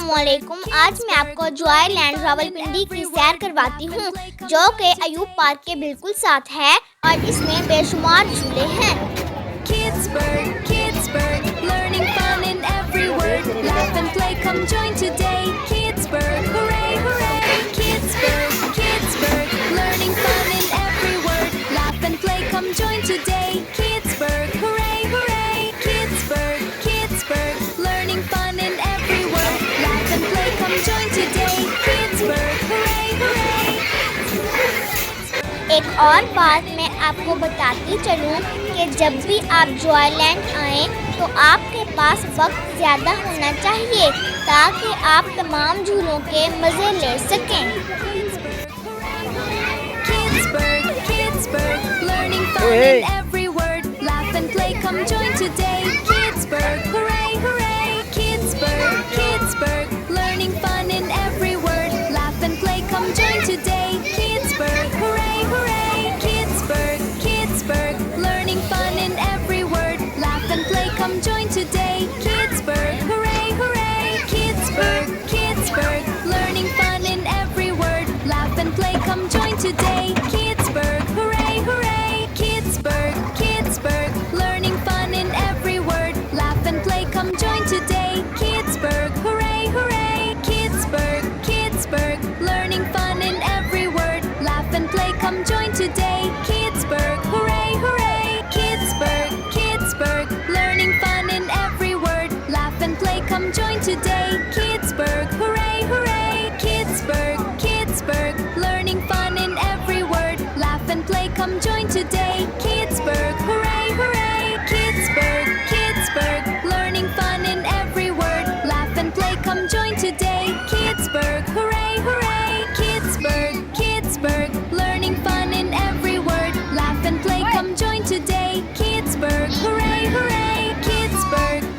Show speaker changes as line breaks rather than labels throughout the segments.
अस्सलामुअलैकुम। आज मैं आपको जॉयलैंड रावलपिंडी की सैर करवाती हूँ, जो कि अयूब पार्क के बिल्कुल साथ है और इसमें बेशुमार झूले हैं।
Kids Burg, learning fun in every word. Laugh and play, come join today. Kids Burg, hooray, hooray. Kids Burg, learning fun in every word. Laugh and play, come join today. Kids Burg, hooray, hooray. Kids Burg, learning fun in every word. Laugh and play, come join today. Kids Burg, hooray, hooray.
एक और बात मैं आपको बताती चलूँ कि जब भी आप जॉयलैंड आएँ तो आपके पास वक्त ज़्यादा होना चाहिए ताकि आप तमाम झूलों के मज़े ले सकें।
Kids Burg, learning fun in every word. Laugh and play, come join today. Kids Burg, hooray, hooray. Kids Burg, learning fun in every word. Laugh and play, come join today. Kids Burg, hooray, hooray. Kids Burg, learning fun in every word. Laugh and play, come join today. Kids Burg, hooray, hooray. Kids Burg, learning fun in every word. Laugh and play, come join today. Kids Burg, hooray, hooray. Kids Burg, learning fun in every word. Laugh and play, come join today. Kids Burg, hooray, hooray. Kids Burg, learning fun in every word. Laugh and play, come join today. Kids Burg, hooray, hooray. Kids Burg, learning fun in every word. Laugh and play, come join today. Kids Burg, hooray, hooray. Kids Burg, learning fun in every word. Laugh and play, come join today. Kids Burg, hooray, hooray. Kids Burg, learning fun in every word. Laugh and play, come join today. Kids Burg, hooray, hooray. Kids Burg, learning fun in every word. Laugh and play, come join today. Kids Burg, hooray, hooray.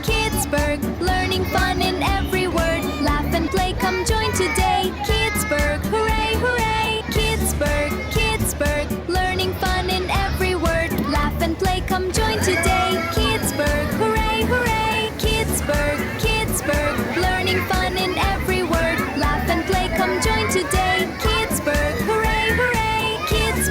Kids Burg, learning fun in every word. Laugh and play, come join today. Kids Burg, hooray, hooray. Kids Burg, learning fun in every word. Laugh and play, come join today. Kids Burg, hooray, hooray. Kids Burg, learning fun in every word. Laugh and play, come join today. Kids Burg, hooray, hooray. Kids Burg, learning fun in every word. Laugh and play, come join today. Kids Burg, hooray, hooray. Kids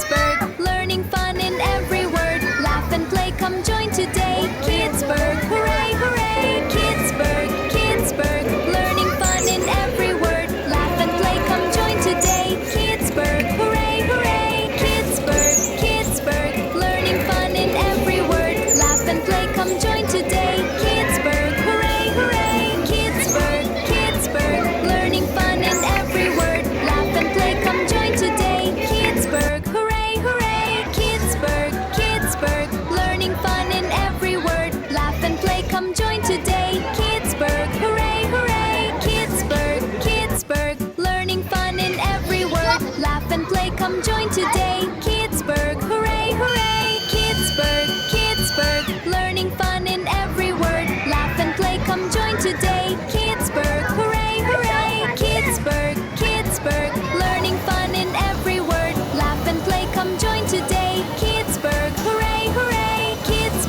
Burg, learning fun in every word. Laugh and play, come join today. Kids Burg, hooray, hooray. Kids Burg, learning fun in every word. Laugh and play, come join today. Kids Burg, hooray, hooray. Kids Burg, learning fun in every word. Laugh and play, come join today. Kids Burg, hooray, hooray. Kids Burg, learning fun in every word. Laugh and play, come join today. Kids Burg, hooray, hooray. Kids Burg, learning fun in every word. Laugh and play, come join today. Kids Burg, hooray, hooray. Kids Burg, learning fun in every word. Laugh and play, come join today. Kids Burg, hooray, hooray. Kids Burg, learning fun in every word. Laugh and play, come join today. Kids Burg, hooray, hooray. Kids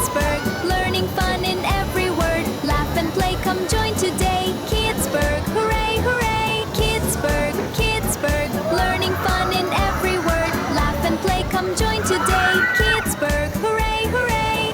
Burg, learning fun in every word. Laugh and play, come join today. Kids Burg, hooray, hooray. Kids Burg, learning fun in every word. Laugh and play, come join today. Kids Burg, hooray, hooray.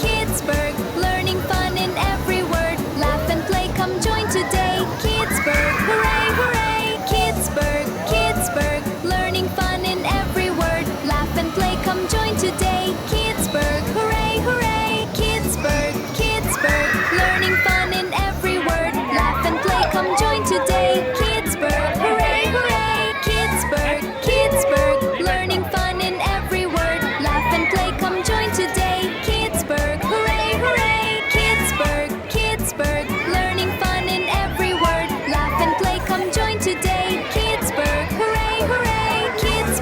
Kids Burg, learning fun in every word. Laugh and play, come join today. Kids Burg, hooray, hooray. Kids Burg, learning fun in every word. Laugh and play, come join today. Kids Burg, hooray, hooray. Kids Burg, learning fun in every word. Laugh and play, come join today. Kids Burg, hooray, hooray. Kids Burg, learning fun in every word. Laugh and play, come join today. Kids Burg, hooray, hooray. Kids Burg, learning fun in every word. Laugh and play, come join today. Kids Burg, hooray, hooray. Kids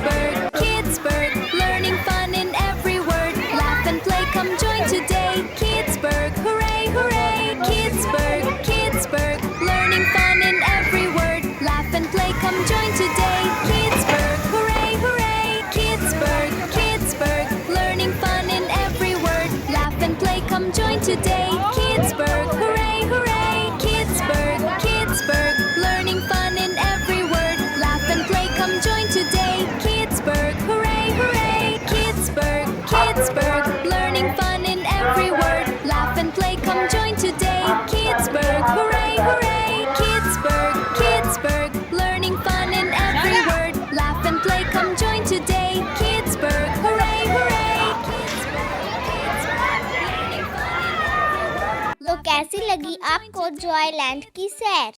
Burg, learning fun in every word. Laugh and play, come join today. Kids Burg, hooray, hooray. Kids Burg, learning fun in every word. Laugh and play, come join today. Kids Burg, hooray, hooray. Kids Burg, learning fun in every word. Laugh and play, come join today. Kids Burg, hooray, hooray.
कैसी लगी आपको Joyland की सैर।